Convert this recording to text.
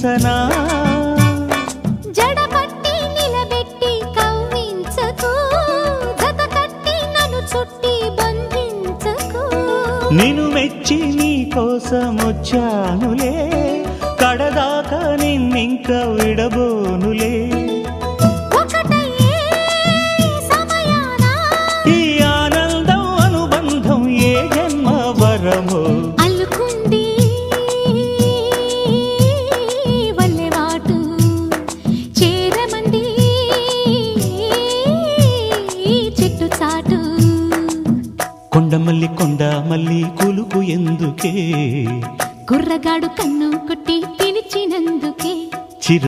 చూపించనా జడపట్టి నిలబెట్టి కవ్వించకు జత కట్టి నన్ను చుట్టి బంధించకు నిన్ను మెచ్చి నీ కోసం వచ్చానులే కడదాకా నిన్నింక విడబోనులే అల్లుకుంది వల్లెవాటు చేరమంది చెట్టు చాటు కొండమల్లి కొండ మల్లి కులుకు ఎందుకే కుర్రగాడు కన్ను కొట్టి పిలిచినందుకే